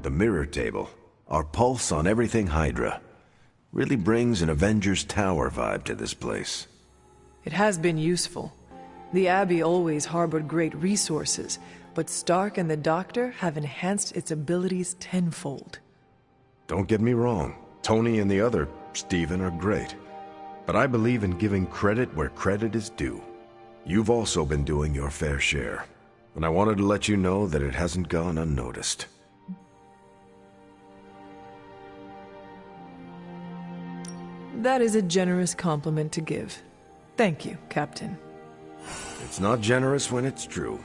The mirror table. Our pulse on everything Hydra. Really brings an Avengers Tower vibe to this place. It has been useful. The Abbey always harbored great resources, but Stark and the Doctor have enhanced its abilities tenfold. Don't get me wrong. Tony and the other Stephen are great. But I believe in giving credit where credit is due. You've also been doing your fair share. And I wanted to let you know that it hasn't gone unnoticed. That is a generous compliment to give. Thank you, Captain. It's not generous when it's true.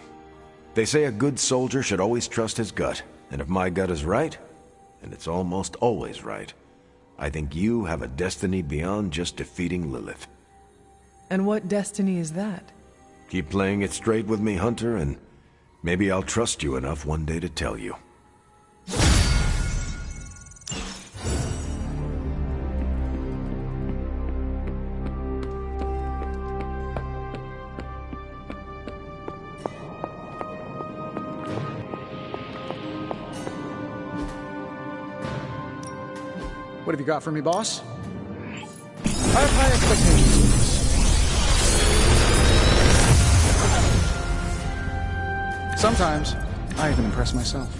They say a good soldier should always trust his gut. And if my gut is right, and it's almost always right, I think you have a destiny beyond just defeating Lilith. And what destiny is that? Keep playing it straight with me, Hunter, and maybe I'll trust you enough one day to tell you. What have you got for me, boss? I have high expectations of this. Sometimes, I even impress myself.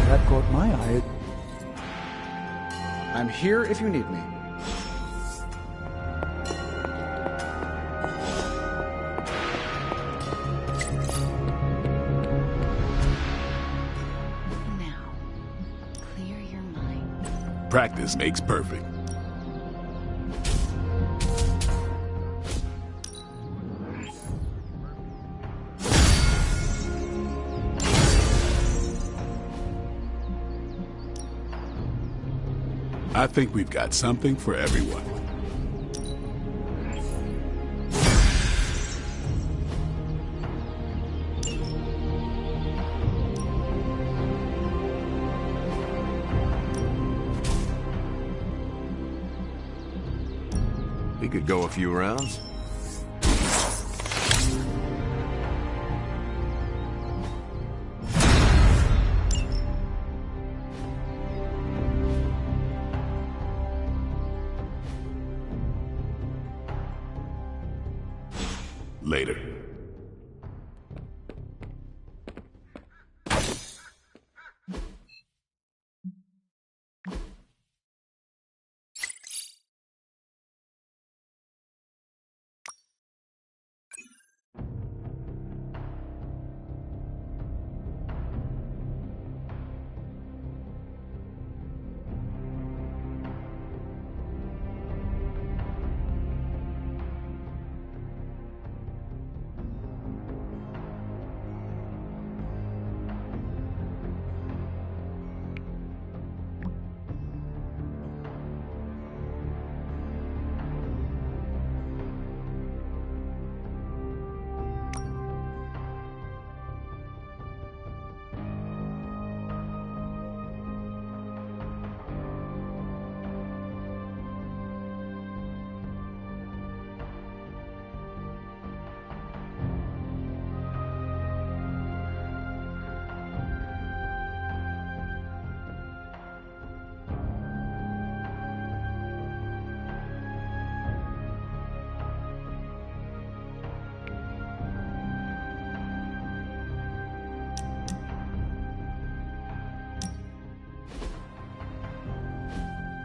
That caught my eye. I'm here if you need me. Practice makes perfect. I think we've got something for everyone. We could go a few rounds. Later.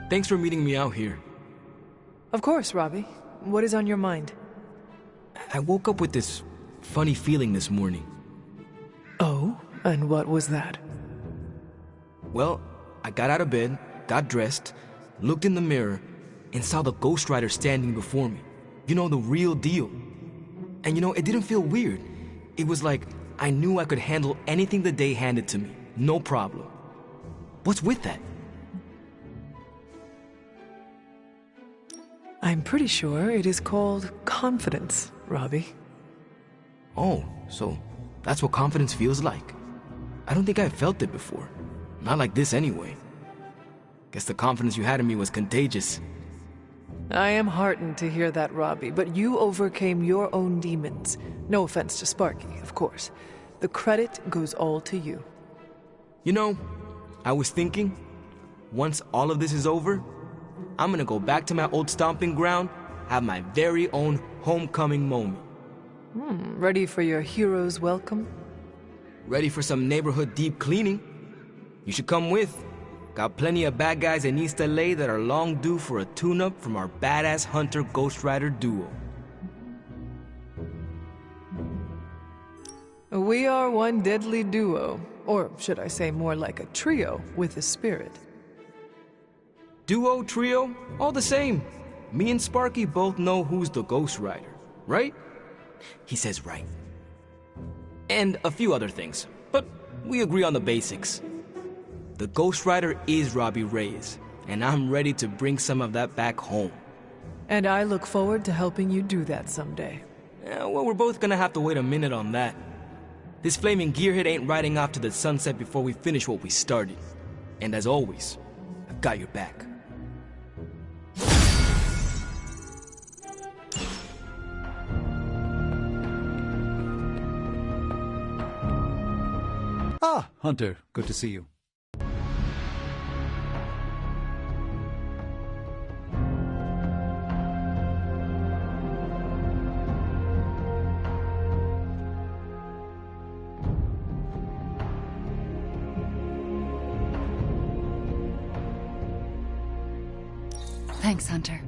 Thanks for meeting me out here. Of course, Robbie. What is on your mind? I woke up with this funny feeling this morning. Oh? And what was that? Well, I got out of bed, got dressed, looked in the mirror, and saw the Ghost Rider standing before me. You know, the real deal. And you know, it didn't feel weird. It was like I knew I could handle anything the day handed to me. No problem. What's with that? I'm pretty sure it is called confidence, Robbie. Oh, so that's what confidence feels like. I don't think I've felt it before. Not like this anyway. Guess the confidence you had in me was contagious. I am heartened to hear that, Robbie, but you overcame your own demons. No offense to Sparky, of course. The credit goes all to you. You know, I was thinking, once all of this is over, I'm gonna go back to my old stomping ground, have my very own homecoming moment. Ready for your hero's welcome? Ready for some neighborhood deep cleaning? You should come with. Got plenty of bad guys in East LA that are long due for a tune-up from our badass Hunter Ghost Rider duo. We are one deadly duo, or should I say more like a trio with a spirit. Duo, trio, all the same. Me and Sparky both know who's the Ghost Rider, right? He says right. And a few other things, but we agree on the basics. The Ghost Rider is Robbie Reyes, and I'm ready to bring some of that back home. And I look forward to helping you do that someday. Well, we're both gonna have to wait a minute on that. This flaming gearhead ain't riding off to the sunset before we finish what we started. And as always, I've got your back. Ah, Hunter, good to see you. Thanks, Hunter.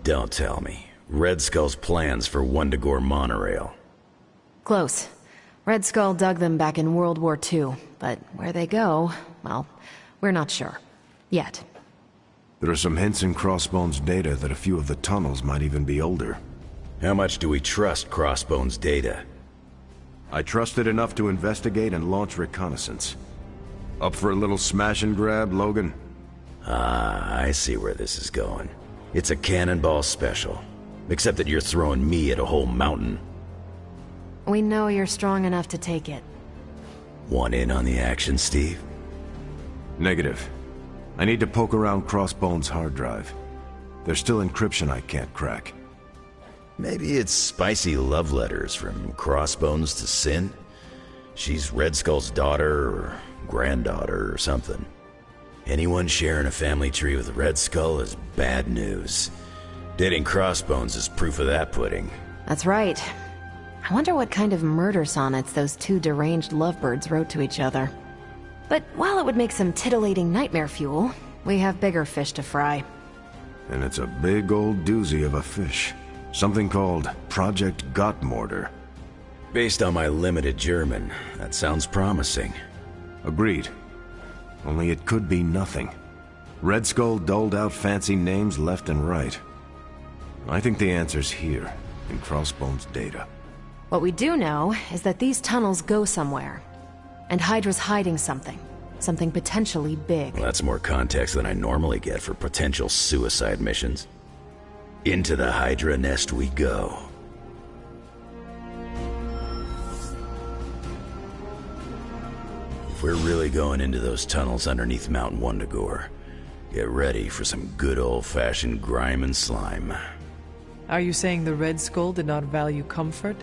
Don't tell me. Red Skull's plans for Wundagore monorail. Close. Red Skull dug them back in World War II, but where they go, well, we're not sure. Yet. There are some hints in Crossbone's data that a few of the tunnels might even be older. How much do we trust Crossbone's data? I trust it enough to investigate and launch reconnaissance. Up for a little smash and grab, Logan? Ah, I see where this is going. It's a cannonball special. Except that you're throwing me at a whole mountain. We know you're strong enough to take it. Want in on the action, Steve? Negative. I need to poke around Crossbone's hard drive. There's still encryption I can't crack. Maybe it's spicy love letters from Crossbones to Sin? She's Red Skull's daughter or granddaughter or something. Anyone sharing a family tree with Red Skull is bad news. Dating Crossbones is proof of that pudding. That's right. I wonder what kind of murder sonnets those two deranged lovebirds wrote to each other. But while it would make some titillating nightmare fuel, we have bigger fish to fry. And it's a big old doozy of a fish. Something called Project Gottmorder. Based on my limited German, that sounds promising. Agreed. Only it could be nothing. Red Skull doled out fancy names left and right. I think the answer's here, in Crossbone's data. What we do know is that these tunnels go somewhere. And Hydra's hiding something. Something potentially big. Well, that's more context than I normally get for potential suicide missions. Into the Hydra nest we go. If we're really going into those tunnels underneath Mount Wundagore, get ready for some good old-fashioned grime and slime. Are you saying the Red Skull did not value comfort?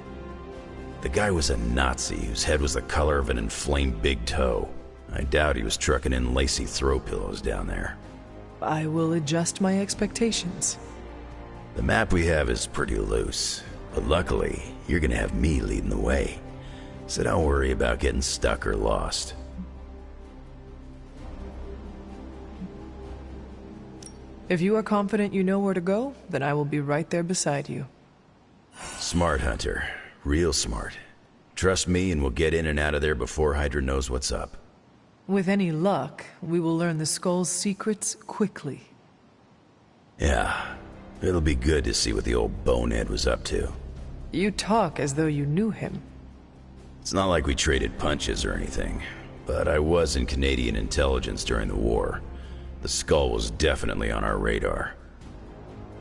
The guy was a Nazi whose head was the color of an inflamed big toe. I doubt he was trucking in lacy throw pillows down there. I will adjust my expectations. The map we have is pretty loose, but luckily, you're gonna have me leading the way. So don't worry about getting stuck or lost. If you are confident you know where to go, then I will be right there beside you. Smart, Hunter. Real smart. Trust me and we'll get in and out of there before Hydra knows what's up. With any luck, we will learn the Skull's secrets quickly. Yeah. It'll be good to see what the old bonehead was up to. You talk as though you knew him. It's not like we traded punches or anything, but I was in Canadian intelligence during the war. The Skull was definitely on our radar.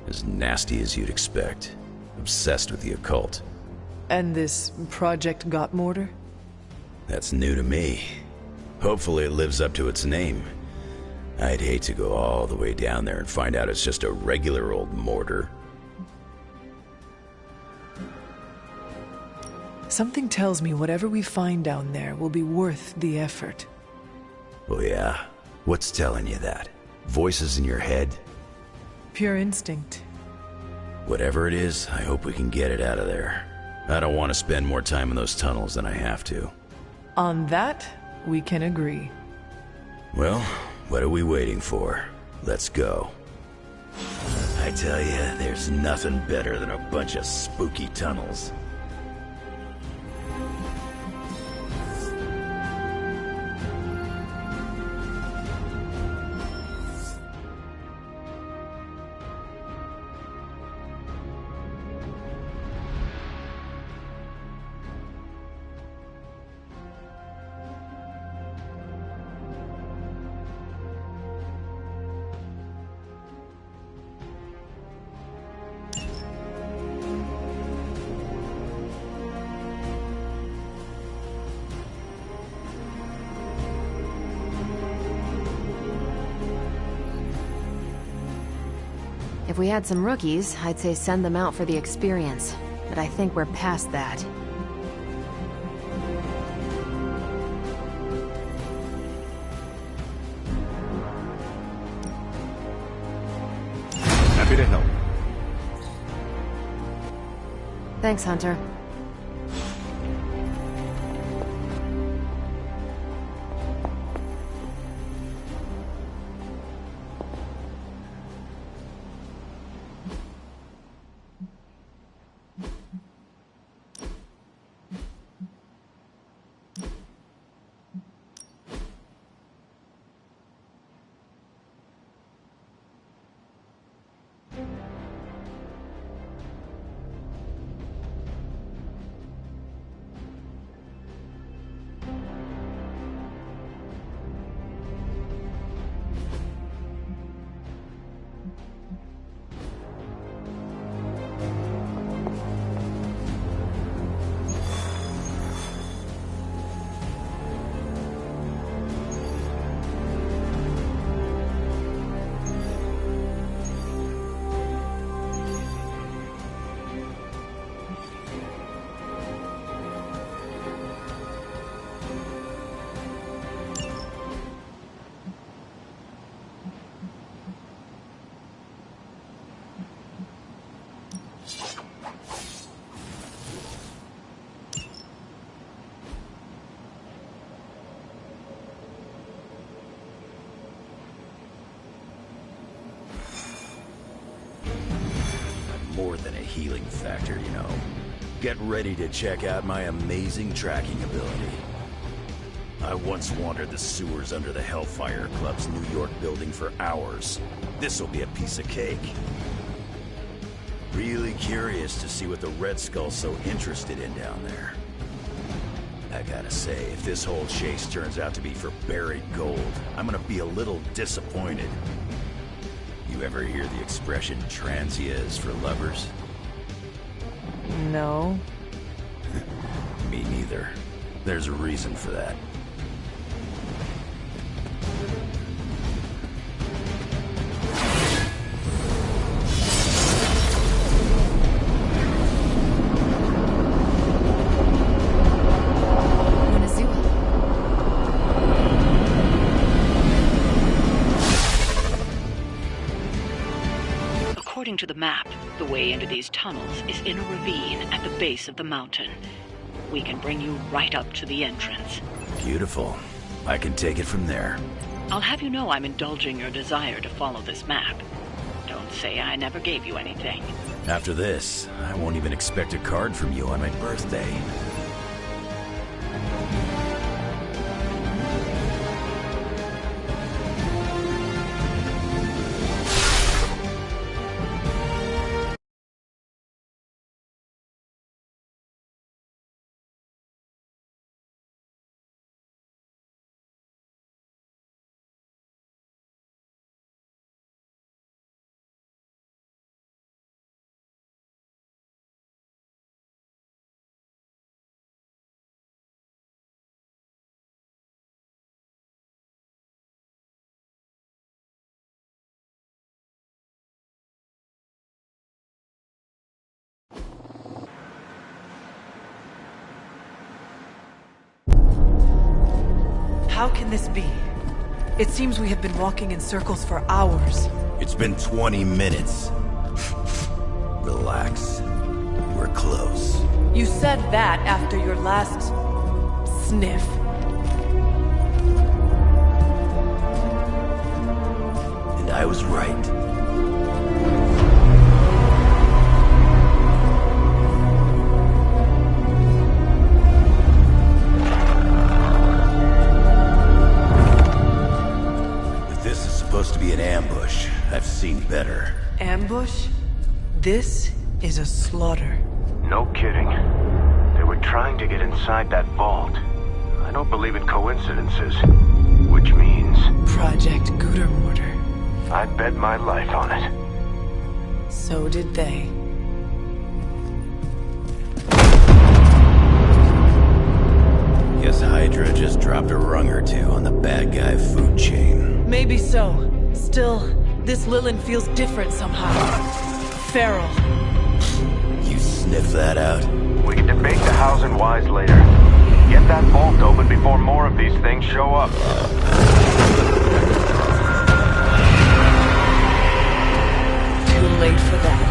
As nasty as you'd expect. Obsessed with the occult. And this Project Gottmortar? That's new to me. Hopefully it lives up to its name. I'd hate to go all the way down there and find out it's just a regular old mortar. Something tells me whatever we find down there will be worth the effort. Oh yeah? What's telling you that? Voices in your head? Pure instinct. Whatever it is, I hope we can get it out of there. I don't want to spend more time in those tunnels than I have to. On that, we can agree. Well, what are we waiting for? Let's go. I tell you, there's nothing better than a bunch of spooky tunnels. If we had some rookies, I'd say send them out for the experience. But I think we're past that. Happy to help. Thanks, Hunter. More than a healing factor, you know. Get ready to check out my amazing tracking ability. I once wandered the sewers under the Hellfire Club's New York building for hours. This'll be a piece of cake. Really curious to see what the Red Skull's so interested in down there. I gotta say, if this whole chase turns out to be for buried gold, I'm gonna be a little disappointed. You ever hear the expression transia is for lovers? No. Me neither. There's a reason for that. According to the map, the way into these tunnels is in a ravine at the base of the mountain. We can bring you right up to the entrance. Beautiful. I can take it from there. I'll have you know I'm indulging your desire to follow this map. Don't say I never gave you anything. After this, I won't even expect a card from you on my birthday. How can this be? It seems we have been walking in circles for hours. It's been 20 minutes. Relax. We're close. You said that after your last... sniff. And I was right. Supposed to be an ambush. I've seen better. Ambush? This is a slaughter. No kidding. They were trying to get inside that vault. I don't believe in coincidences. Which means... Project Gutermortar. I bet my life on it. So did they. Guess Hydra just dropped a rung or two on the bad guy food chain. Maybe so. Still, this Lilin feels different somehow. Feral. You sniff that out? We can debate the hows and whys later. Get that vault open before more of these things show up. Too late for that.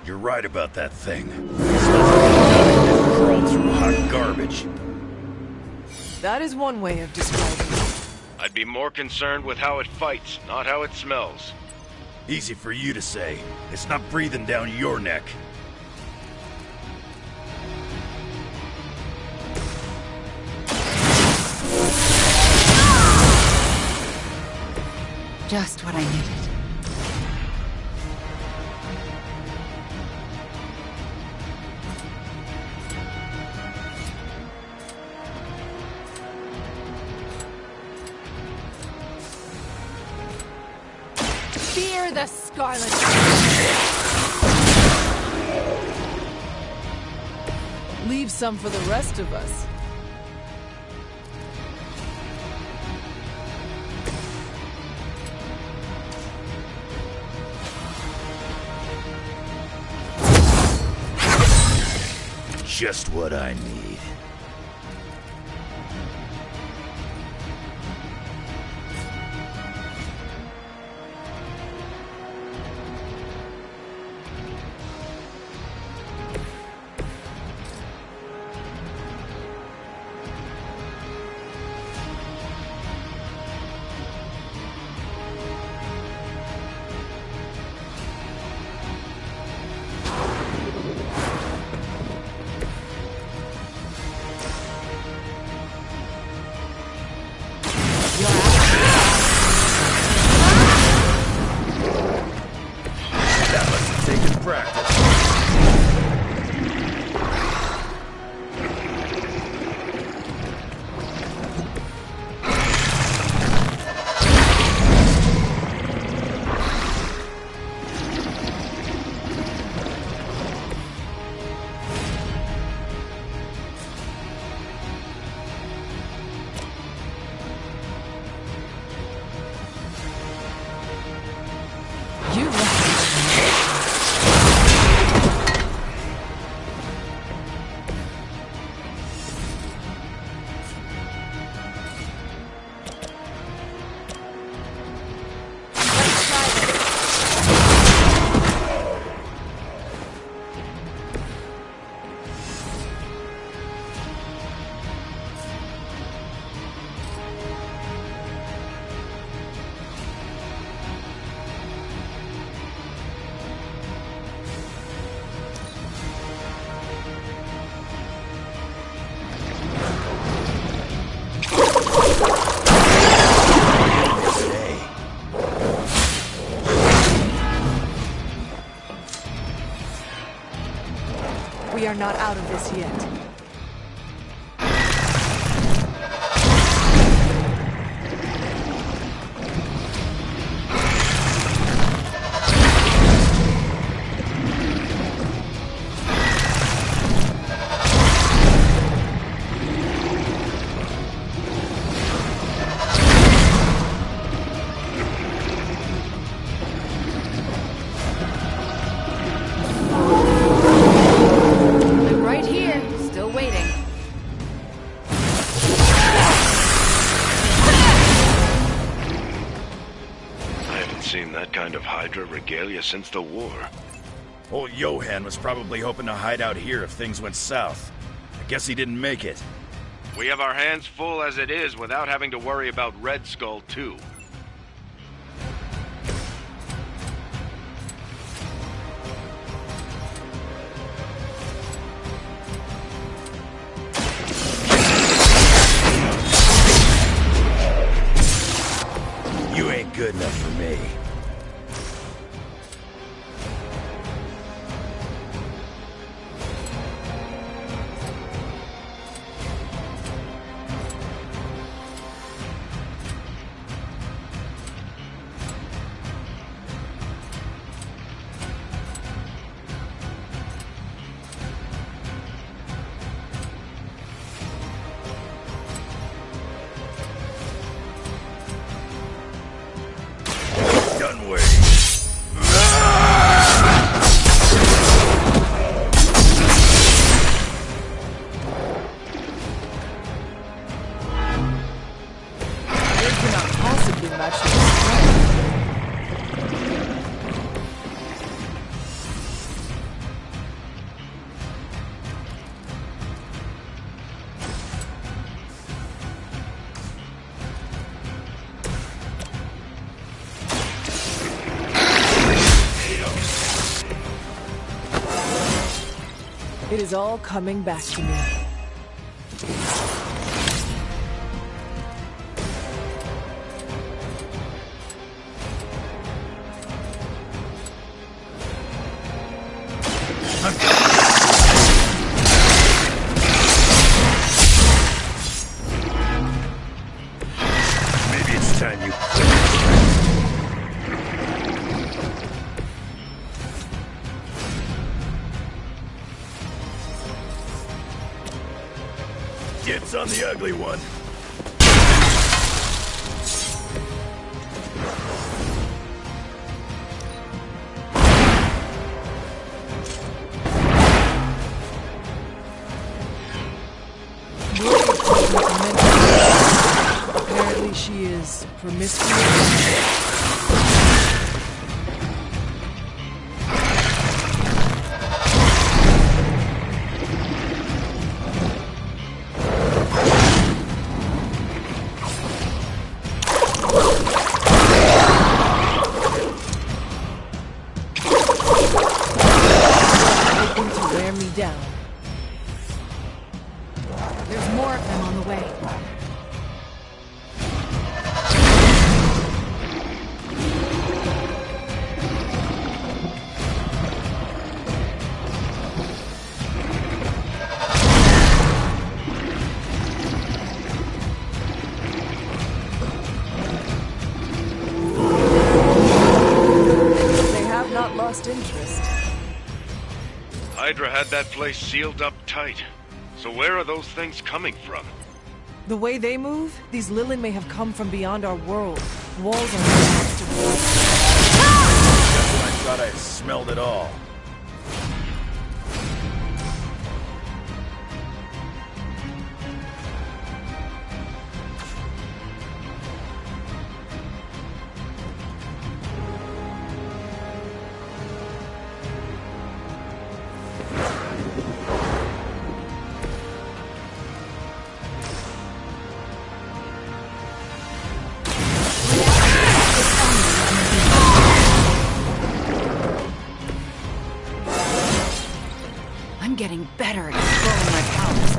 You're right about that thing. It crawled through hot garbage. That is one way of describing it. I'd be more concerned with how it fights, not how it smells. Easy for you to say. It's not breathing down your neck. Just what I needed. Fear the Scarlet. Leave some for the rest of us. Just what I need. We are not out of this yet. Regalia since the war. Old Johan was probably hoping to hide out here if things went south. I guess he didn't make it. We have our hands full as it is without having to worry about Red Skull too. You ain't good enough for me. It is all coming back to me. Maybe it's time you quit. Dibs on the ugly one. Apparently she is promiscuous. Down. There's more of them on the way. They have not lost interest. Hydra had that place sealed up tight. So where are those things coming from? The way they move, these Lilin may have come from beyond our world. Walls are next to walls. Just when I thought I had smelled it all. I'm getting better at controlling my powers.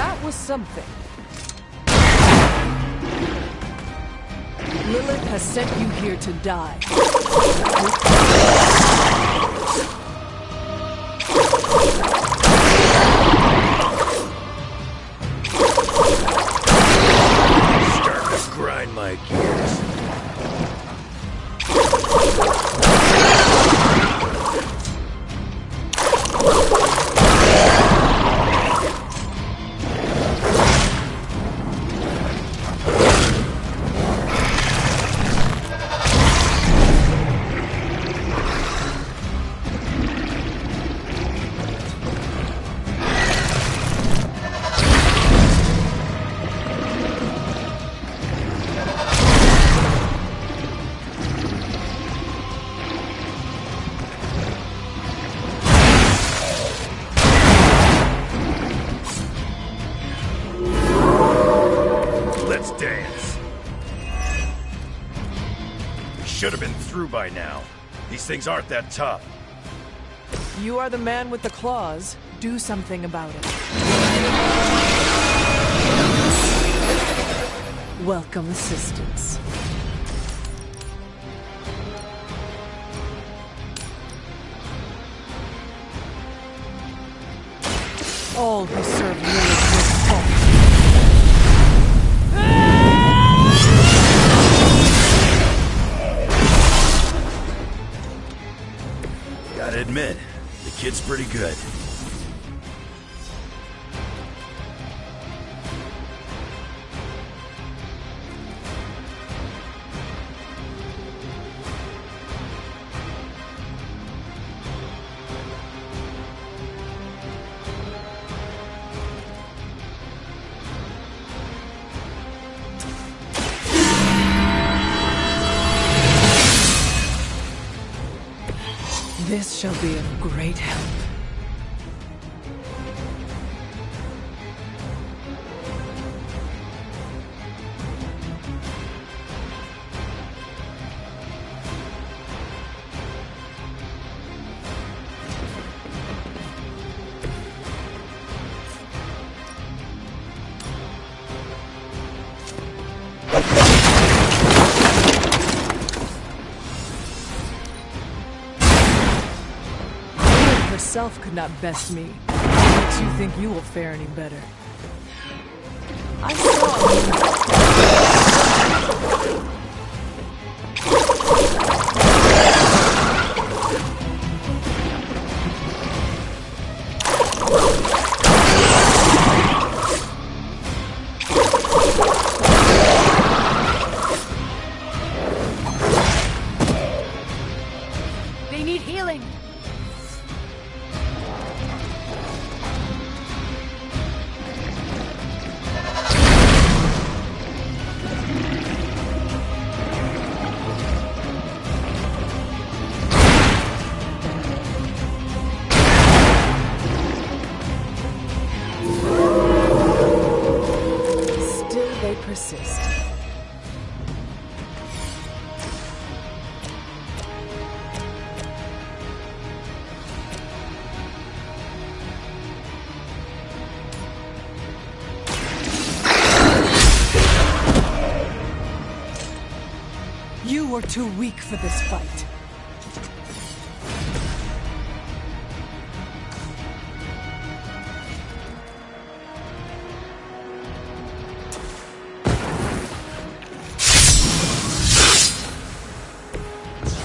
That was something. Lilith has sent you here to die. Starting to grind my gears. Let's dance. We should have been through by now. These things aren't that tough. You are the man with the claws. Do something about it. Welcome assistance. All who serve Lilith will fall. Gotta admit, the kid's pretty good. This shall be of great help. Herself could not best me. What makes you think you will fare any better? I They need healing. persist. You were too weak for this fight.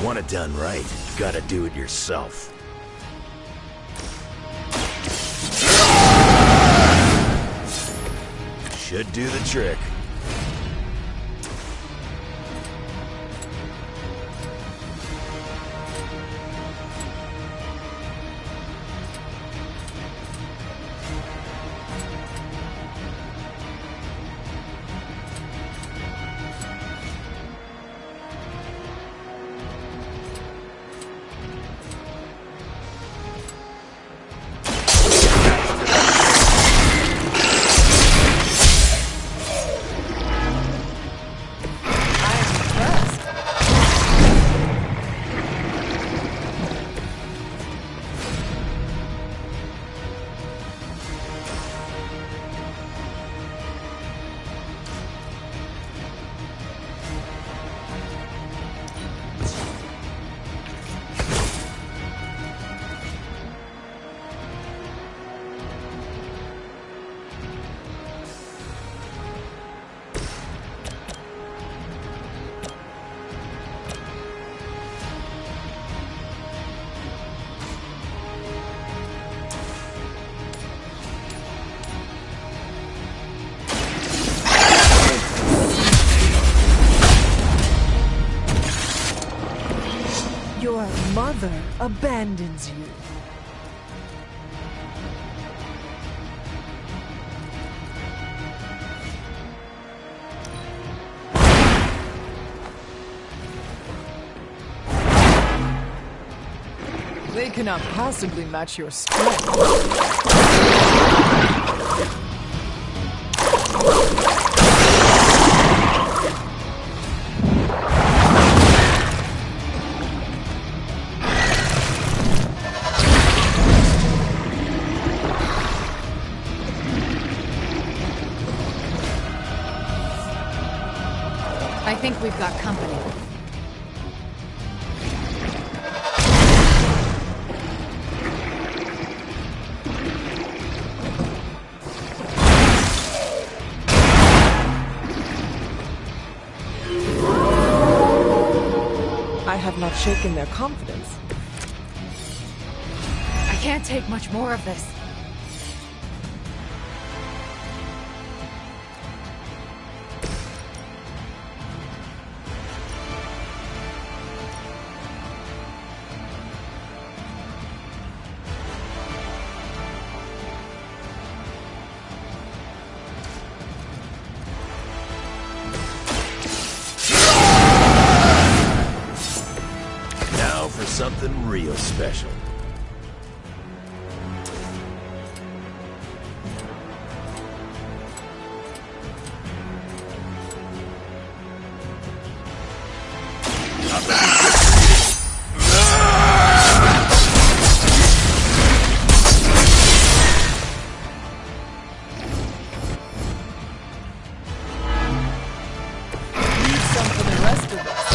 Want it done right, you gotta do it yourself. Should do the trick. mother abandons you. They cannot possibly match your strength. I think we've got company. I have not shaken their confidence. I can't take much more of this. Now for something real special. Need some for the rest of us.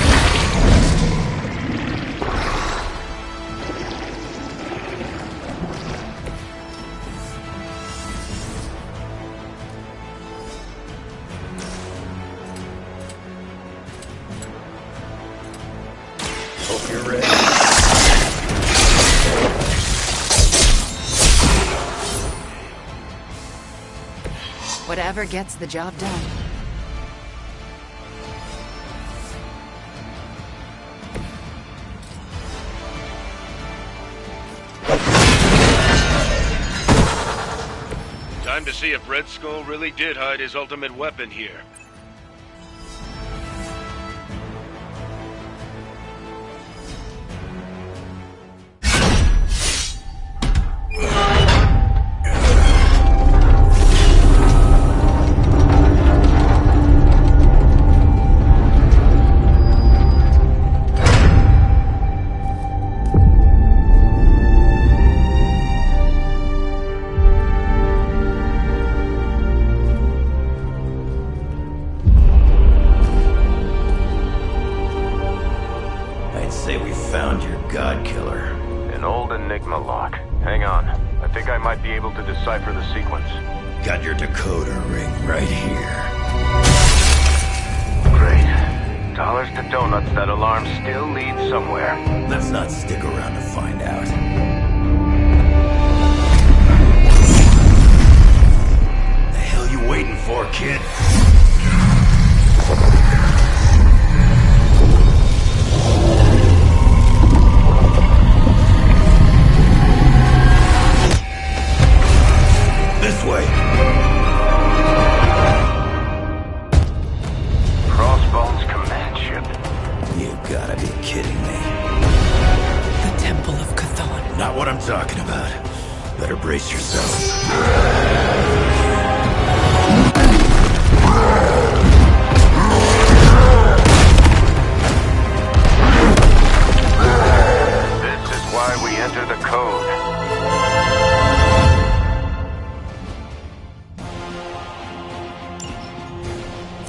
Hope you're ready. Whatever gets the job done. Time to see if Red Skull really did hide his ultimate weapon here. I'd say we found your god killer. An old Enigma lock. Hang on. I think I might be able to decipher the sequence. Got your decoder ring right here. Great. Dollars to donuts, that alarm still leads somewhere. Let's not stick around to find out. The hell you waiting for, kid? This way. Crossbones command ship. You gotta be kidding me. The Temple of Chthon. Not what I'm talking about. Better brace yourself. This is why we enter the code.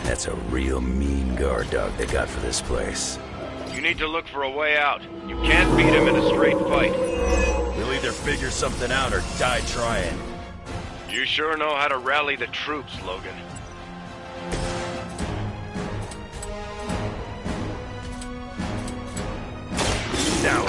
That's a real mean guard dog they got for this place. You need to look for a way out. You can't beat him in a straight fight. We'll either figure something out or die trying. You sure know how to rally the troops, Logan. Now.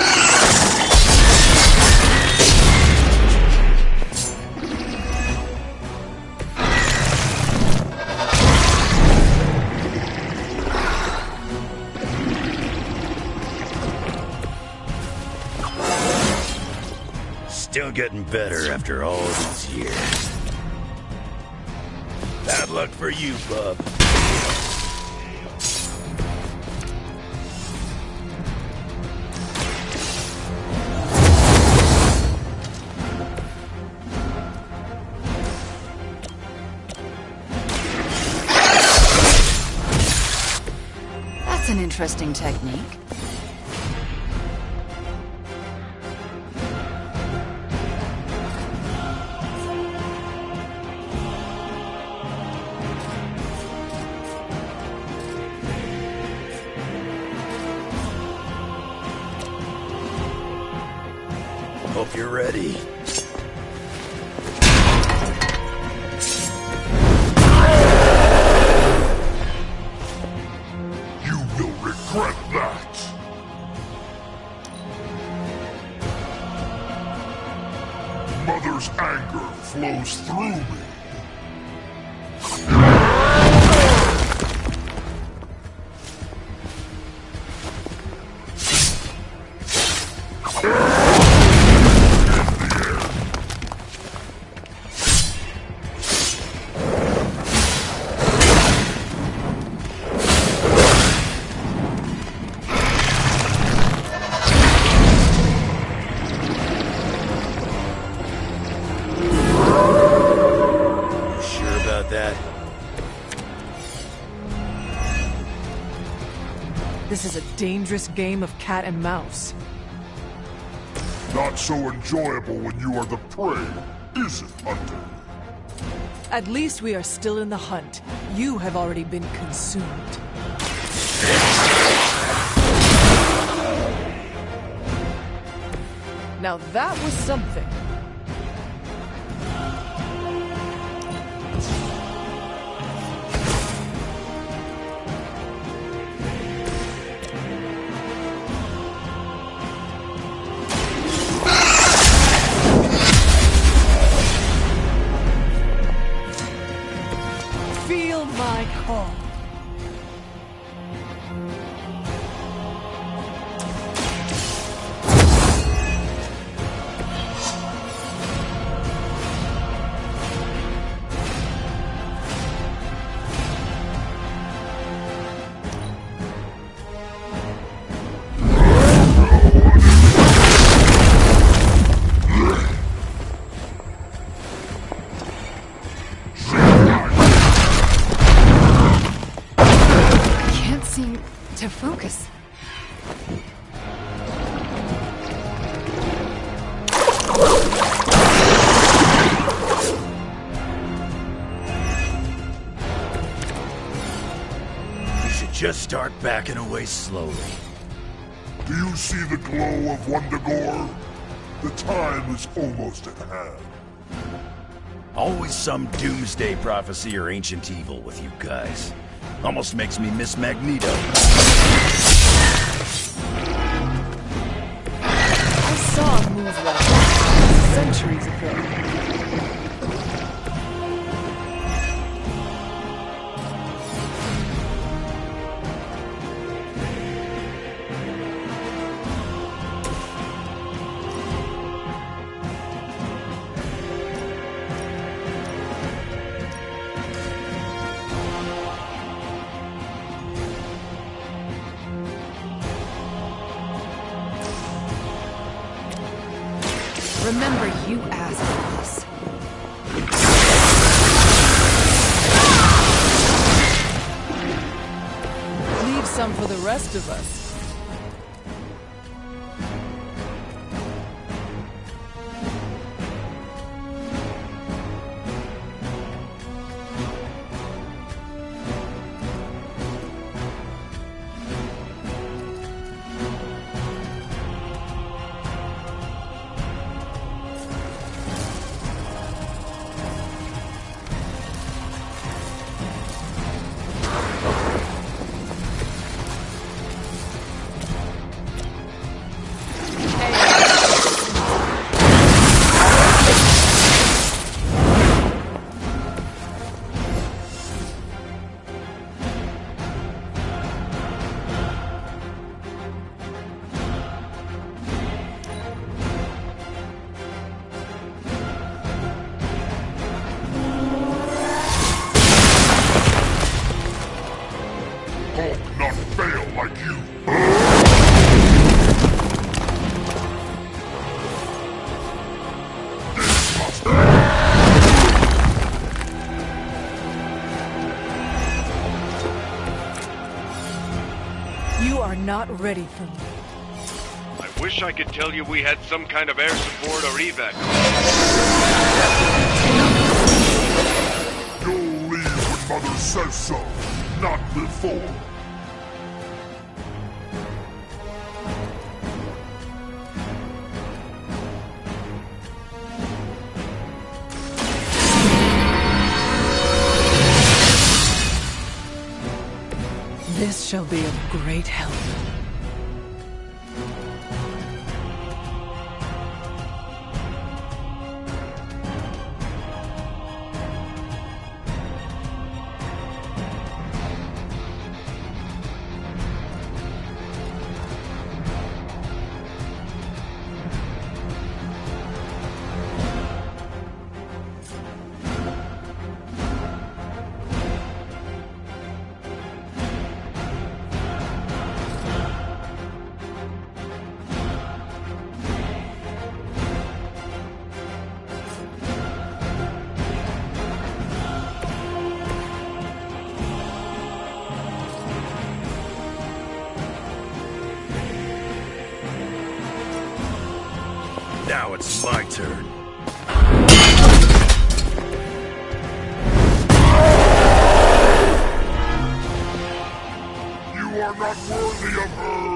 Still getting better after all these years. Bad luck for you, bub. That's an interesting technique. Hope you're ready. You will regret that. Mother's anger flows through me. This is a dangerous game of cat and mouse. Not so enjoyable when you are the prey, is it, Hunter? At least we are still in the hunt. You have already been consumed. Now that was something. Feel my call. To focus. You should just start backing away slowly. Do you see the glow of Wundagore? The time is almost at hand. Always some doomsday prophecy or ancient evil with you guys. Almost makes me miss Magneto. I saw a move like that centuries ago. Remember, you asked for this. Leave some for the rest of us. not ready for me. I wish I could tell you we had some kind of air support or evac. You'll leave when Mother says so, not before. This shall be of great help. Now it's my turn. You are not worthy of her!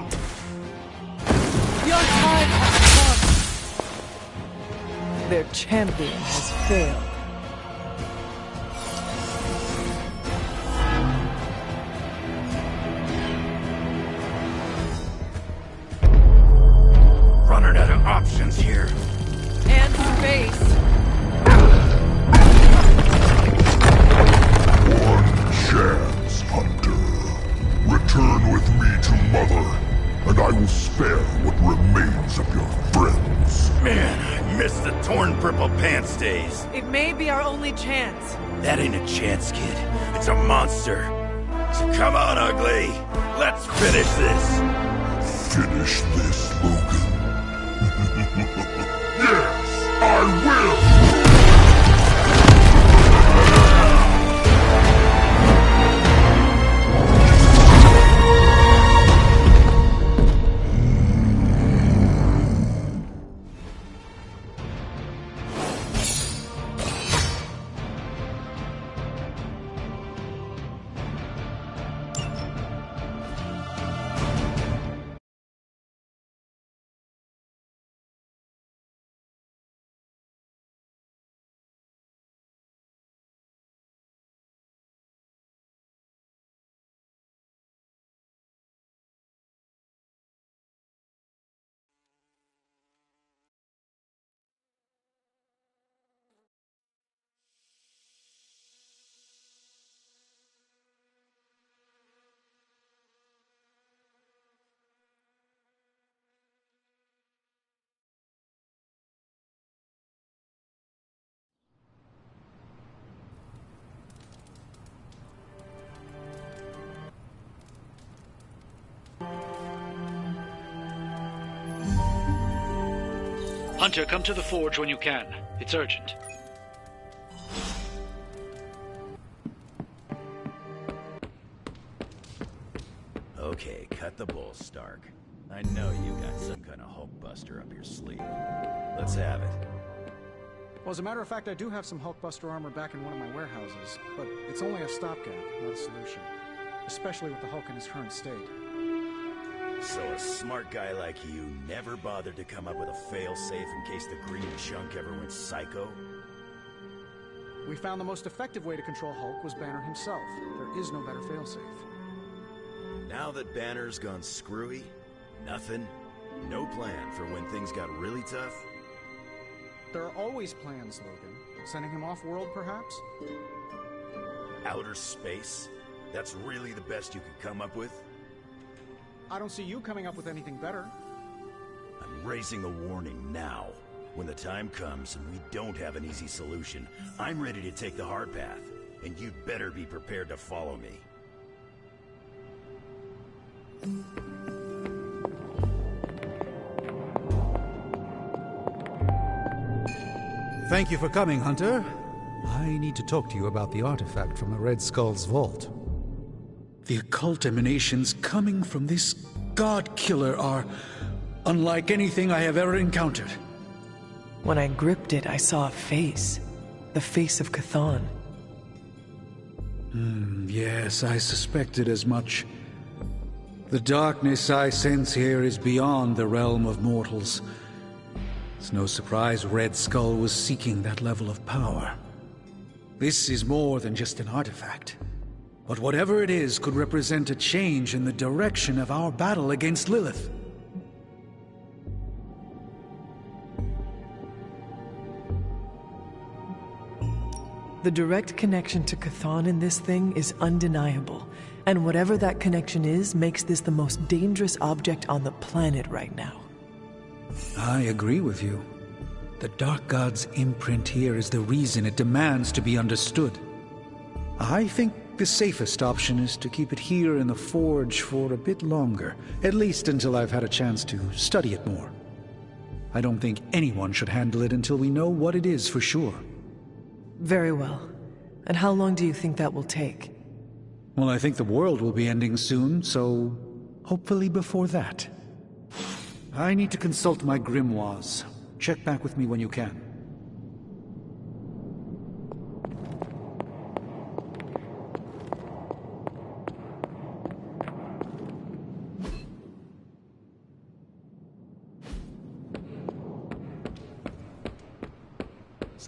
Your time has come! Their champion has failed. Running out of options here. And space! One chance, Hunter. Return with me to Mother, and I will spare what remains of your friends. Man, I miss the torn purple pants days. It may be our only chance. That ain't a chance, kid. It's a monster. So come on, Ugly. Let's finish this. Finish this, Logan. Yes, I will! Hunter, come to the forge when you can. It's urgent. Okay, cut the bull, Stark. I know you got some kind of Hulkbuster up your sleeve. Let's have it. Well, as a matter of fact, I do have some Hulkbuster armor back in one of my warehouses, but it's only a stopgap, not a solution. Especially with the Hulk in his current state. So a smart guy like you never bothered to come up with a fail-safe in case the green chunk ever went psycho? We found the most effective way to control Hulk was Banner himself. There is no better failsafe. Now that Banner's gone screwy, nothing? No plan for when things got really tough? There are always plans, Logan. Sending him off-world, perhaps? Outer space? That's really the best you could come up with? I don't see you coming up with anything better. I'm raising the warning now. When the time comes and we don't have an easy solution, I'm ready to take the hard path, and you'd better be prepared to follow me. Thank you for coming, Hunter. I need to talk to you about the artifact from the Red Skull's vault. The occult emanations coming from this God Killer are unlike anything I have ever encountered. When I gripped it, I saw a face. The face of Chthon. Yes, I suspected as much. The darkness I sense here is beyond the realm of mortals. It's no surprise Red Skull was seeking that level of power. This is more than just an artifact. But whatever it is could represent a change in the direction of our battle against Lilith. The direct connection to Chthon in this thing is undeniable, and whatever that connection is makes this the most dangerous object on the planet right now. I agree with you. The Dark God's imprint here is the reason it demands to be understood. I think the safest option is to keep it here in the Forge for a bit longer, at least until I've had a chance to study it more. I don't think anyone should handle it until we know what it is for sure. Very well. And how long do you think that will take? Well, I think the world will be ending soon, so hopefully before that. I need to consult my grimoires. Check back with me when you can.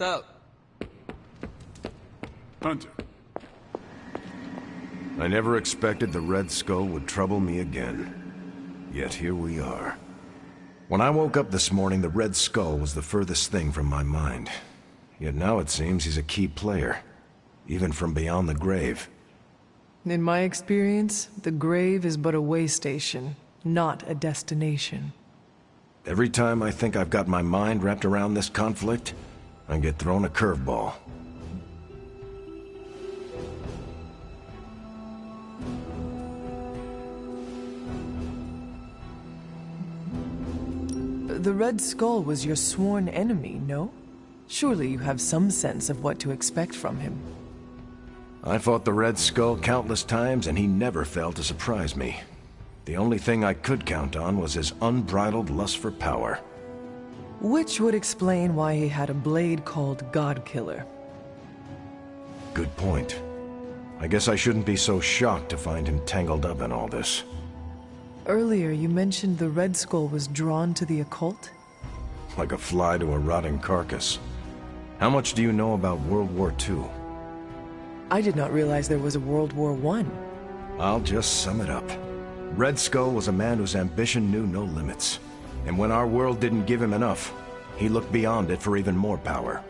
What's up? Hunter. I never expected the Red Skull would trouble me again. Yet here we are. When I woke up this morning, the Red Skull was the furthest thing from my mind. Yet now it seems he's a key player, even from beyond the grave. In my experience, the grave is but a way station, not a destination. Every time I think I've got my mind wrapped around this conflict, I get thrown a curveball. The Red Skull was your sworn enemy, no? Surely you have some sense of what to expect from him. I fought the Red Skull countless times, and he never failed to surprise me. The only thing I could count on was his unbridled lust for power. Which would explain why he had a blade called God Killer. Good point. I guess I shouldn't be so shocked to find him tangled up in all this. Earlier, you mentioned the Red Skull was drawn to the occult? Like a fly to a rotting carcass. How much do you know about World War II? I did not realize there was a World War I. I'll just sum it up. Red Skull was a man whose ambition knew no limits. And when our world didn't give him enough, he looked beyond it for even more power.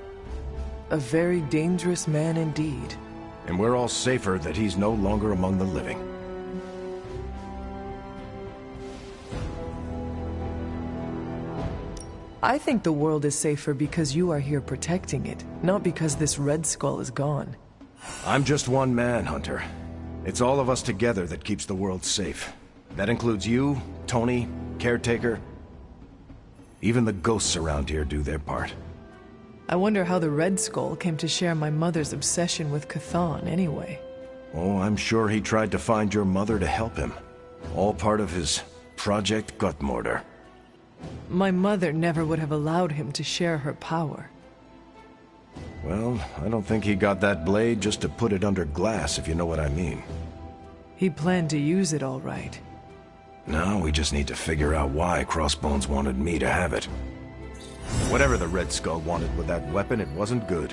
A very dangerous man indeed. And we're all safer that he's no longer among the living. I think the world is safer because you are here protecting it, not because this Red Skull is gone. I'm just one man, Hunter. It's all of us together that keeps the world safe. That includes you, Tony, Caretaker. Even the ghosts around here do their part. I wonder how the Red Skull came to share my mother's obsession with Chthon, anyway. Oh, I'm sure he tried to find your mother to help him. All part of his Project Gutmortar. My mother never would have allowed him to share her power. Well, I don't think he got that blade just to put it under glass, if you know what I mean. He planned to use it all right. Now we just need to figure out why Crossbones wanted me to have it. Whatever the Red Skull wanted with that weapon, it wasn't good.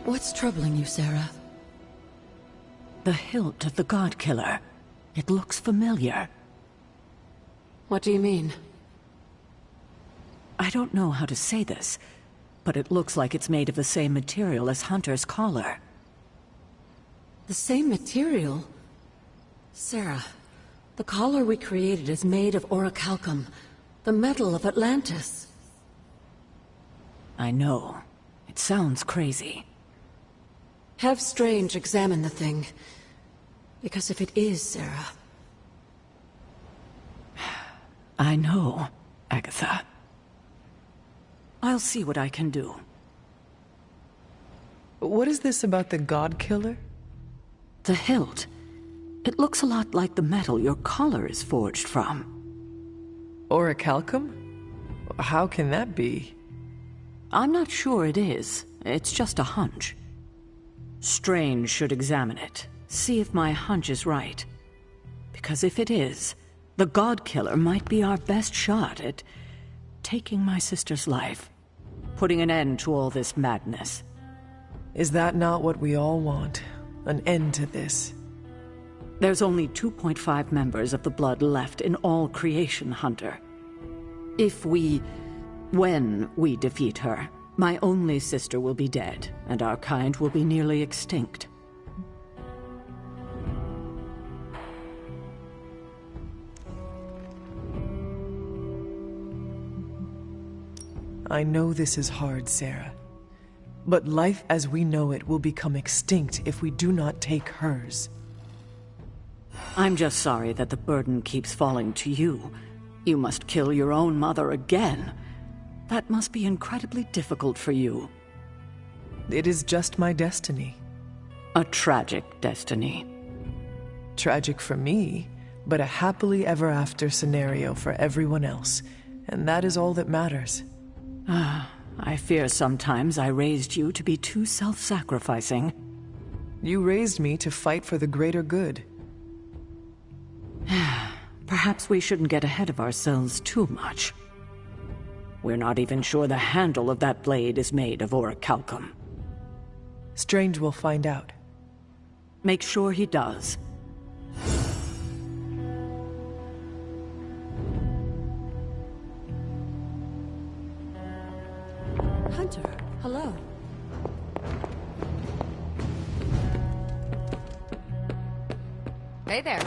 What's troubling you, Sarah? The hilt of the God Killer. It looks familiar. What do you mean? I don't know how to say this, but it looks like it's made of the same material as Hunter's collar. The same material? Sarah, the collar we created is made of orichalcum, the metal of Atlantis. I know. It sounds crazy. Have Strange examine the thing. Because if it is, Sarah... I know, Agatha. I'll see what I can do. What is this about the God Killer? The hilt. It looks a lot like the metal your collar is forged from. Orichalcum? How can that be? I'm not sure it is. It's just a hunch. Strange should examine it, see if my hunch is right. Because if it is, the God Killer might be our best shot at taking my sister's life, putting an end to all this madness. Is that not what we all want? An end to this? There's only 2.5 members of the Blood left in all creation, Hunter. When we defeat her, my only sister will be dead, and our kind will be nearly extinct. I know this is hard, Sarah. But life as we know it will become extinct if we do not take hers. I'm just sorry that the burden keeps falling to you. You must kill your own mother again. That must be incredibly difficult for you. It is just my destiny. A tragic destiny. Tragic for me, but a happily ever after scenario for everyone else. And that is all that matters. I fear sometimes I raised you to be too self-sacrificing. You raised me to fight for the greater good. Perhaps we shouldn't get ahead of ourselves too much. We're not even sure the handle of that blade is made of orichalcum. Strange will find out. Make sure he does. Hunter, hello. Hey there.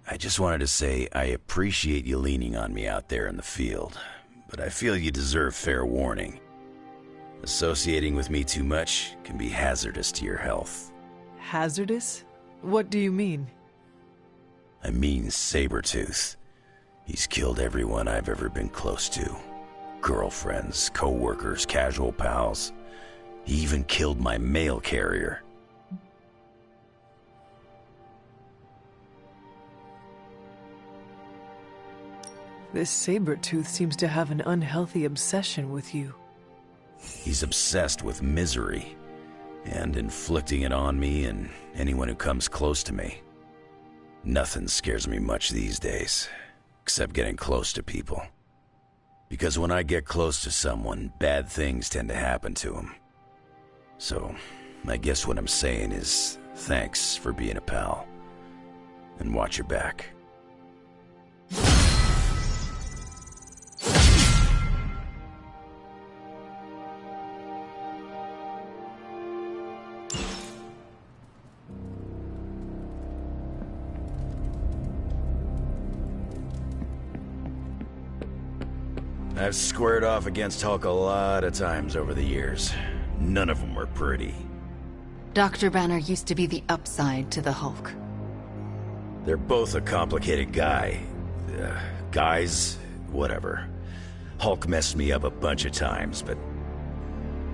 I just wanted to say I appreciate you leaning on me out there in the field, but I feel you deserve fair warning. Associating with me too much can be hazardous to your health. Hazardous? What do you mean? I mean Sabretooth. He's killed everyone I've ever been close to. Girlfriends, co-workers, casual pals. He even killed my mail carrier. This Sabretooth seems to have an unhealthy obsession with you. He's obsessed with misery, and inflicting it on me and anyone who comes close to me. Nothing scares me much these days, except getting close to people. Because when I get close to someone, bad things tend to happen to them. So, I guess what I'm saying is, thanks for being a pal. And watch your back. I've squared off against Hulk a lot of times over the years. None of them were pretty. Dr. Banner used to be the upside to the Hulk. They're both a complicated guy. Guys, whatever. Hulk messed me up a bunch of times, but...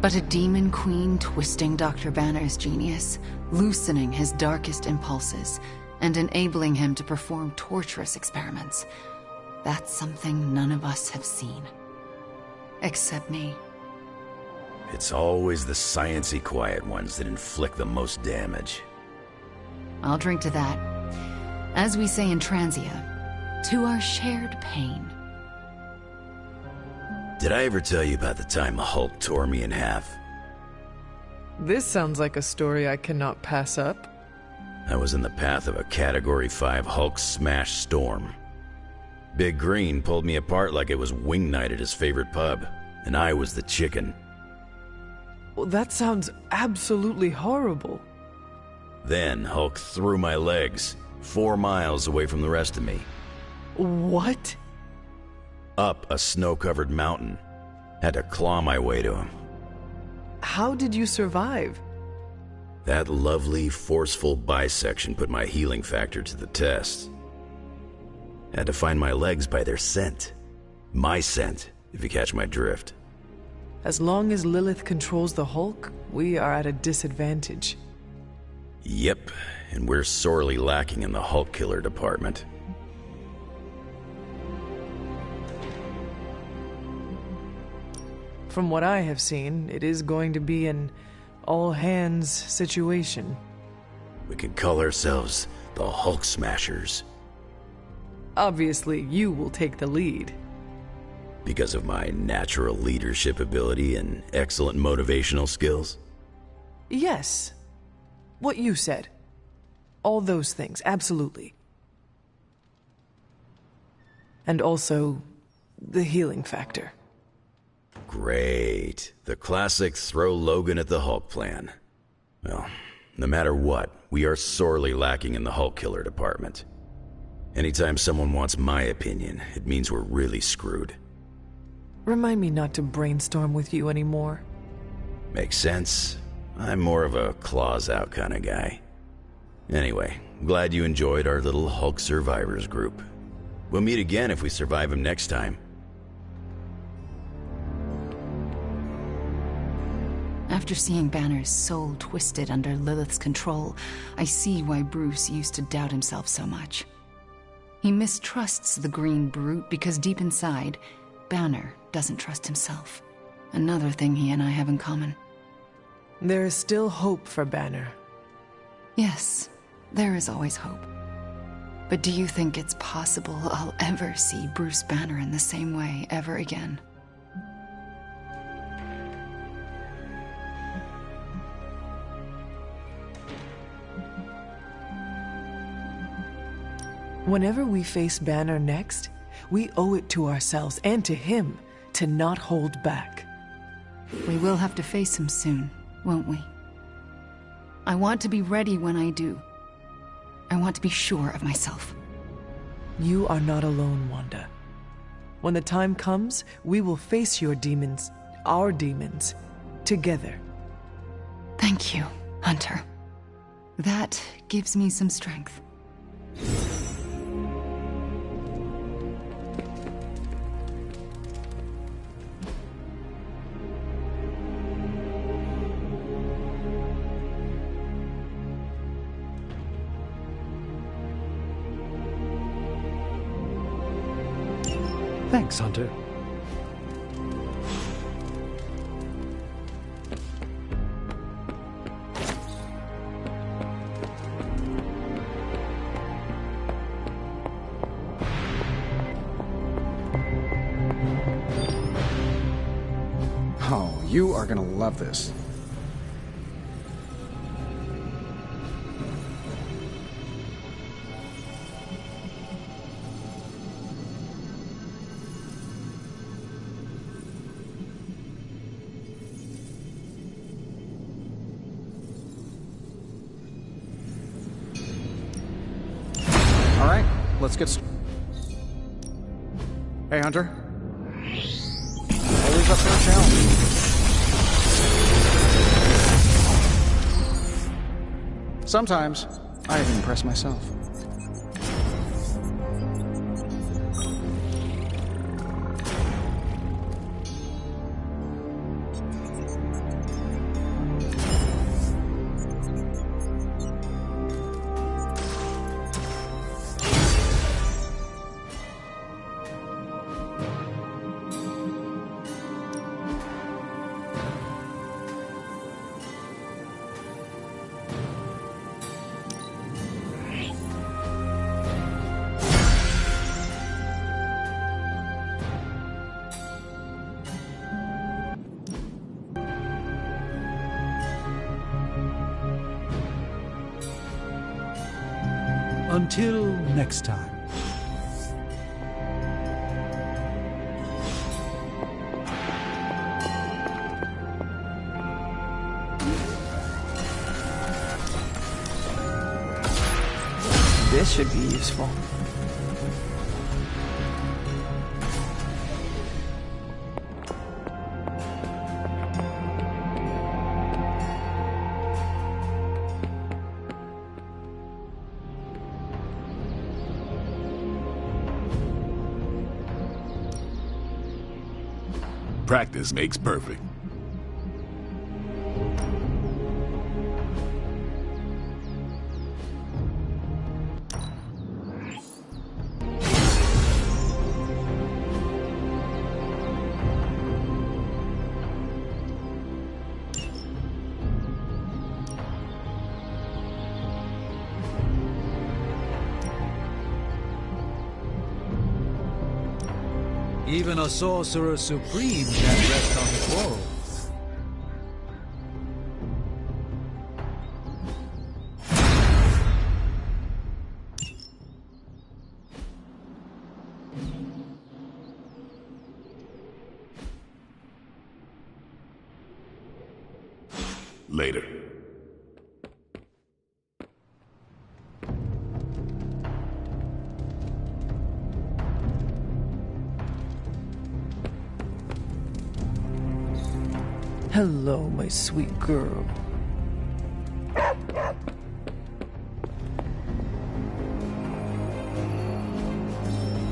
But a demon queen twisting Dr. Banner's genius, loosening his darkest impulses, and enabling him to perform torturous experiments. That's something none of us have seen. Except me. It's always the sciencey quiet ones that inflict the most damage. I'll drink to that. As we say in Transia, to our shared pain. Did I ever tell you about the time the Hulk tore me in half? This sounds like a story I cannot pass up. I was in the path of a Category 5 Hulk smash storm. Big Green pulled me apart like it was wing night at his favorite pub, and I was the chicken. Well, that sounds absolutely horrible. Then Hulk threw my legs, 4 miles away from the rest of me. What? Up a snow-covered mountain. Had to claw my way to him. How did you survive? That lovely, forceful bisection put my healing factor to the test. Had to find my legs by their scent. My scent, if you catch my drift. As long as Lilith controls the Hulk, we are at a disadvantage. Yep, and we're sorely lacking in the Hulk killer department. From what I have seen, it is going to be an all-hands situation. We could call ourselves the Hulk Smashers. Obviously, you will take the lead. Because of my natural leadership ability and excellent motivational skills? Yes. What you said. All those things, absolutely. And also, the healing factor. Great. The classic throw Logan at the Hulk plan. Well, no matter what, we are sorely lacking in the Hulk killer department. Anytime someone wants my opinion, it means we're really screwed. Remind me not to brainstorm with you anymore. Makes sense. I'm more of a claws out kind of guy. Anyway, glad you enjoyed our little Hulk survivors group. We'll meet again if we survive him next time. After seeing Banner's soul twisted under Lilith's control, I see why Bruce used to doubt himself so much. He mistrusts the green brute because deep inside, Banner doesn't trust himself. Another thing he and I have in common. There is still hope for Banner. Yes, there is always hope. But do you think it's possible I'll ever see Bruce Banner in the same way ever again? Whenever we face Banner next, we owe it to ourselves and to him to not hold back. We will have to face him soon, won't we? I want to be ready when I do. I want to be sure of myself. You are not alone, Wanda. When the time comes, we will face your demons, our demons, together. Thank you, Hunter. That gives me some strength. Thanks, Hunter. Oh, you are gonna love this. All right, let's get started. Hey, Hunter. Always up for a challenge. Sometimes, I even impress myself. Until next time. This should be useful. Practice makes perfect. Even a sorcerer supreme can't rest on his laurels. Later. Hello, my sweet girl.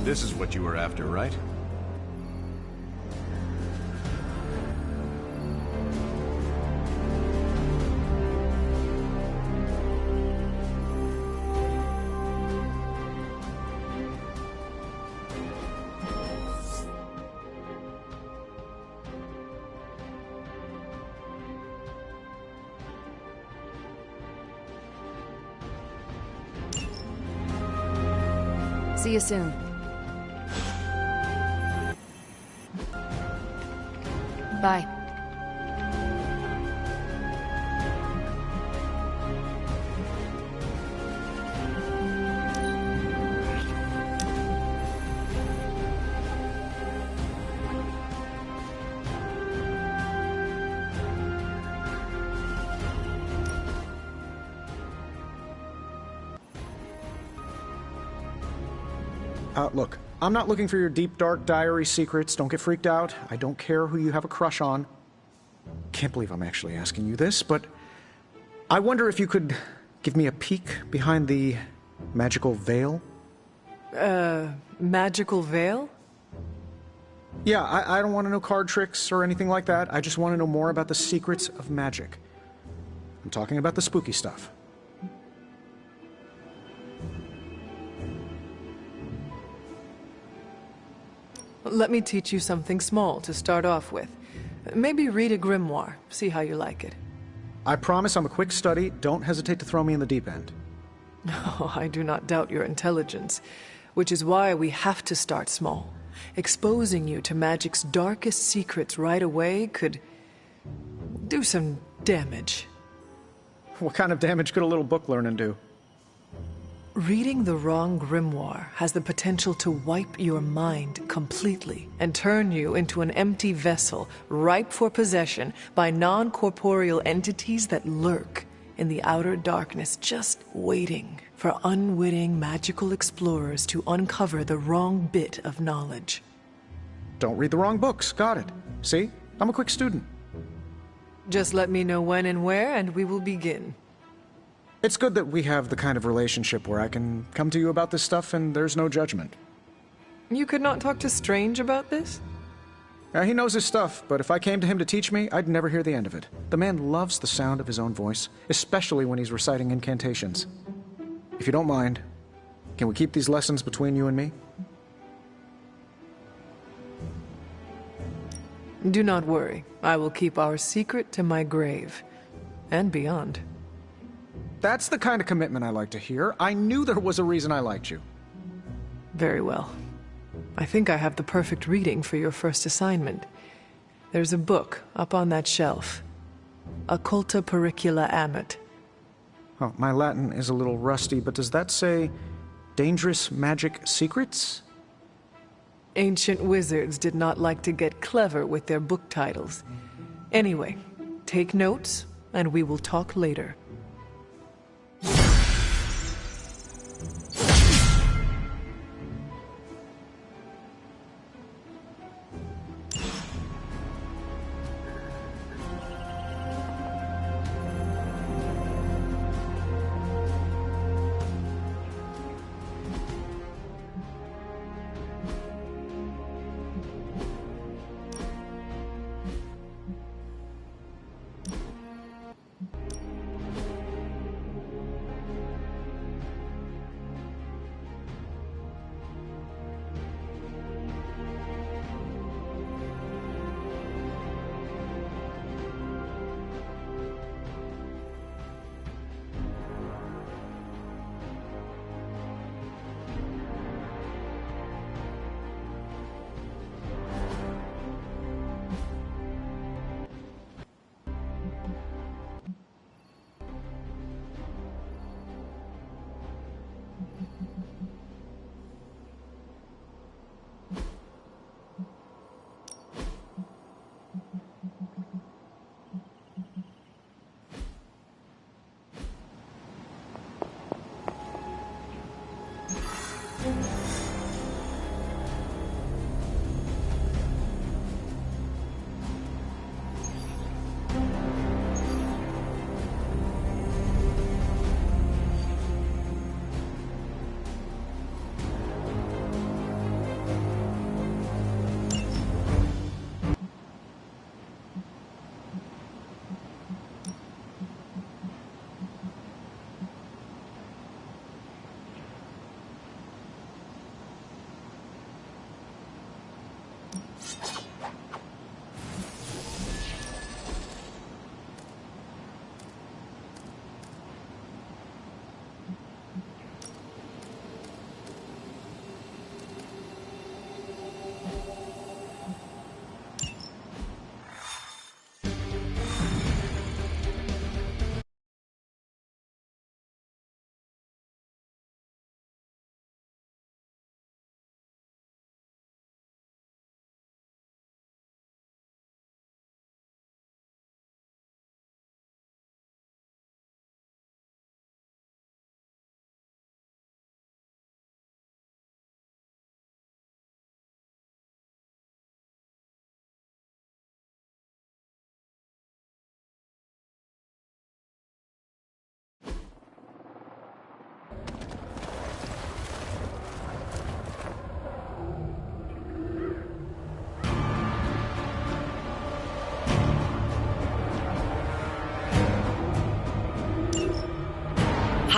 This is what you were after, right? See you soon. Bye. Look, I'm not looking for your deep, dark diary secrets. Don't get freaked out. I don't care who you have a crush on. Can't believe I'm actually asking you this, but I wonder if you could give me a peek behind the magical veil? Magical veil? Yeah, I don't want to know card tricks or anything like that. I just want to know more about the secrets of magic. I'm talking about the spooky stuff. Let me teach you something small to start off with. Maybe read a grimoire, see how you like it. I promise I'm a quick study. Don't hesitate to throw me in the deep end. Oh, I do not doubt your intelligence, which is why we have to start small. Exposing you to magic's darkest secrets right away could do some damage. What kind of damage could a little book learning do? Reading the wrong grimoire has the potential to wipe your mind completely and turn you into an empty vessel ripe for possession by non-corporeal entities that lurk in the outer darkness, just waiting for unwitting magical explorers to uncover the wrong bit of knowledge. Don't read the wrong books. Got it. See? I'm a quick student. Just let me know when and where, and we will begin. It's good that we have the kind of relationship where I can come to you about this stuff and there's no judgment. You could not talk to Strange about this? He knows his stuff, but if I came to him to teach me, I'd never hear the end of it. The man loves the sound of his own voice, especially when he's reciting incantations. If you don't mind, can we keep these lessons between you and me? Do not worry. I will keep our secret to my grave. And beyond. That's the kind of commitment I like to hear. I knew there was a reason I liked you. Very well. I think I have the perfect reading for your first assignment. There's a book up on that shelf. Occulta Pericula Amet. Oh, my Latin is a little rusty, but does that say Dangerous Magic Secrets? Ancient wizards did not like to get clever with their book titles. Anyway, take notes, and we will talk later.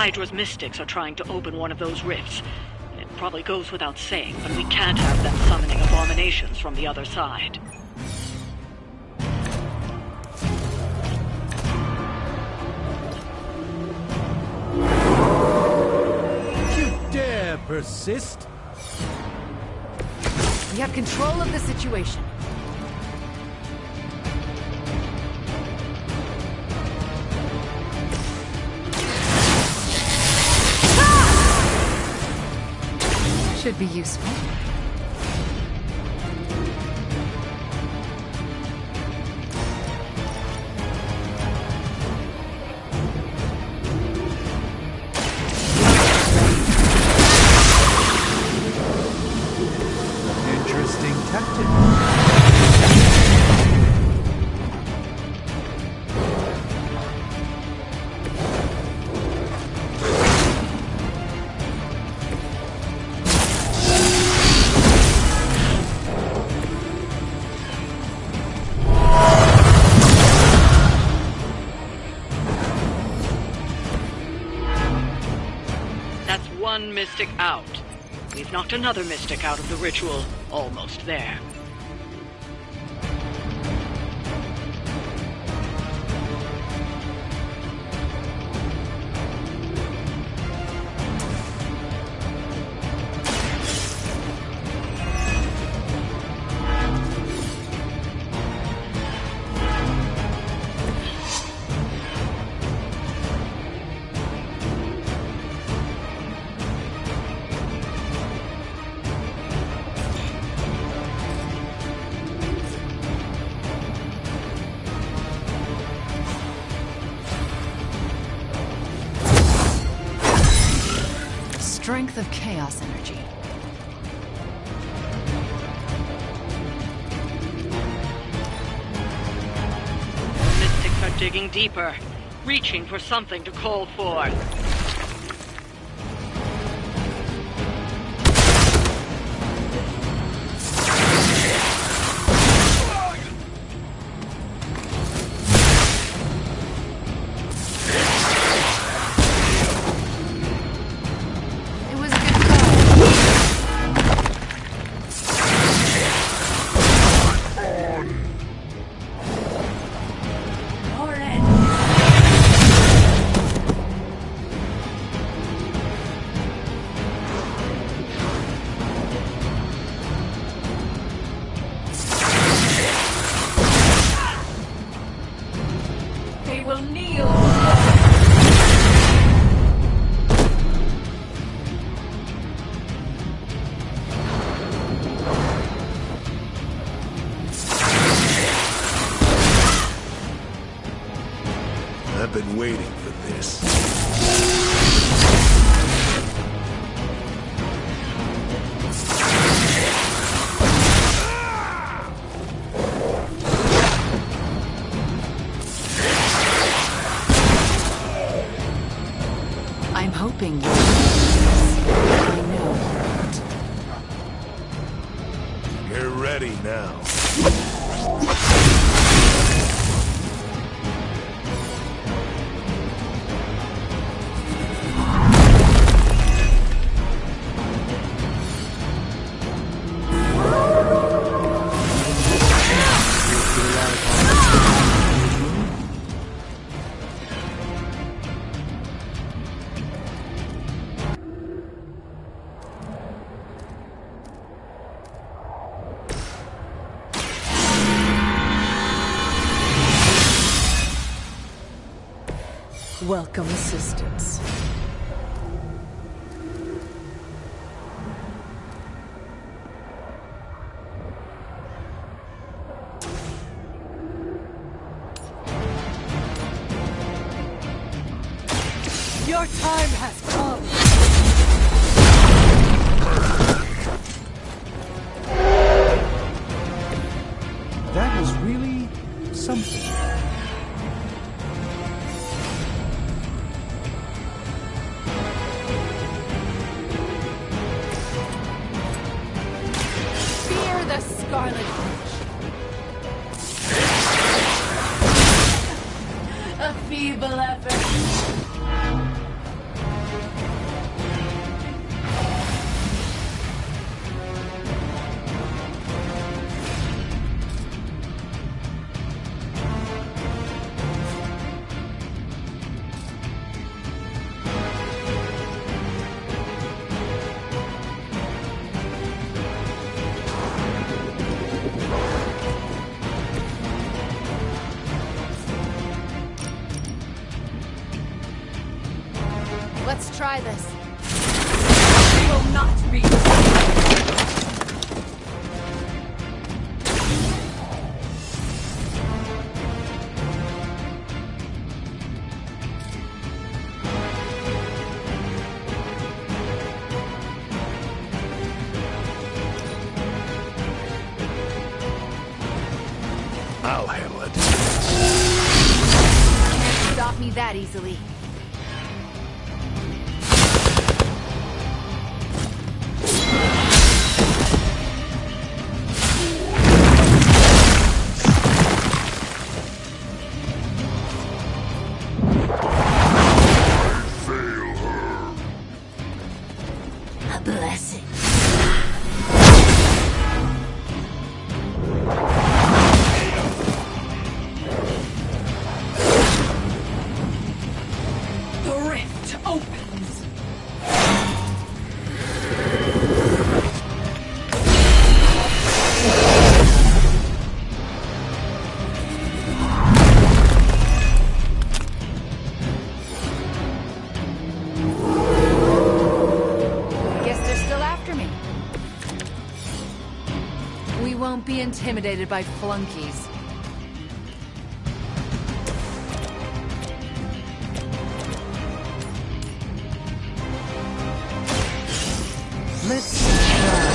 Hydra's mystics are trying to open one of those rifts. It probably goes without saying, but we can't have them summoning abominations from the other side. You dare persist? We have control of the situation. Should be useful. Interesting tactic. One mystic out. We've knocked another mystic out of the ritual. Almost there. Strength of chaos energy. Mystics are digging deeper, reaching for something to call forth. I've been waiting for this. I'm hoping you... I know. You're ready now. Welcome assistance. Your time has come! That was really something. Fear the Scarlet Witch. A feeble effort. Let's try this. Will not be. I'll handle it. Can't stop me that easily. A blessing. The rift opens. Guess they're still after me. We won't be intimidated by flunkies. Let's try.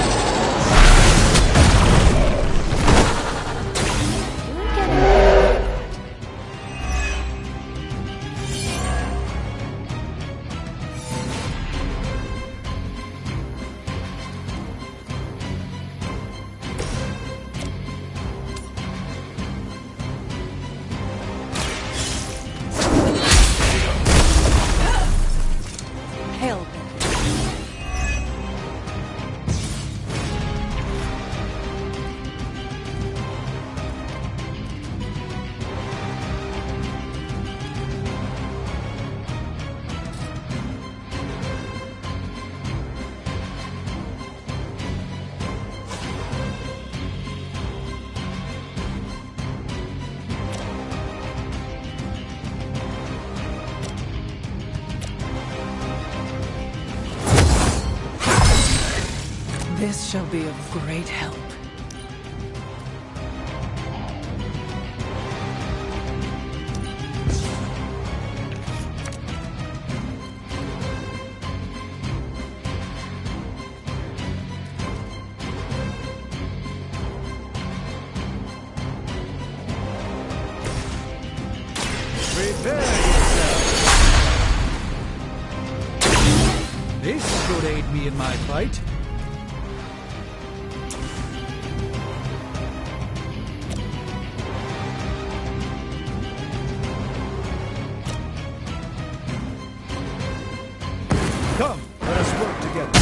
Hell. This shall be of great help. Prepare yourself. This should aid me in my fight. Come, let us work together.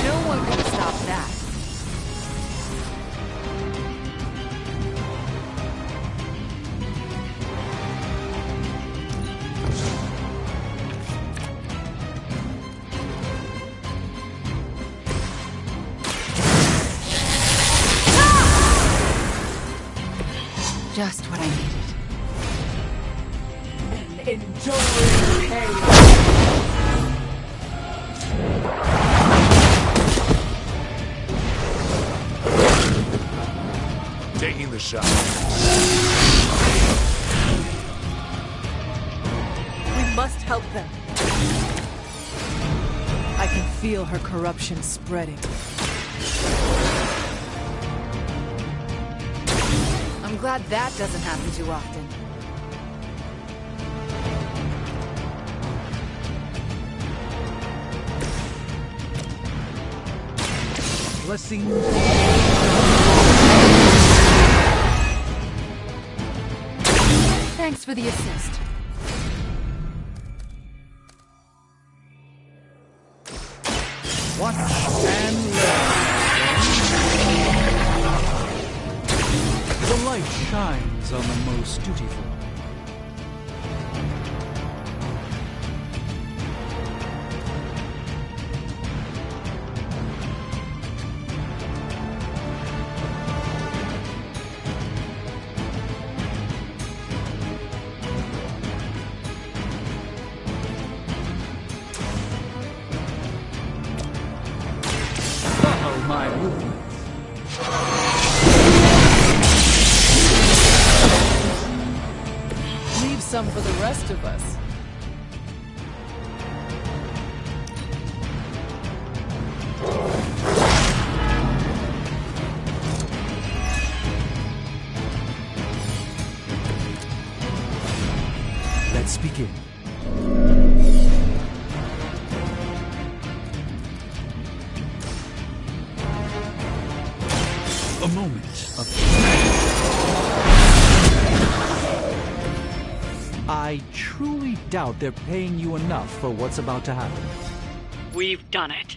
No one can stop that. Just what I needed. Enjoy chaos. Taking the shot. We must help them. I can feel her corruption spreading. I'm glad that doesn't happen too often. Blessings. Thanks for the assist. Watch and learn. The light shines on the most dutiful. some for the rest of us. Let's begin. A moment of... I truly doubt they're paying you enough for what's about to happen. We've done it.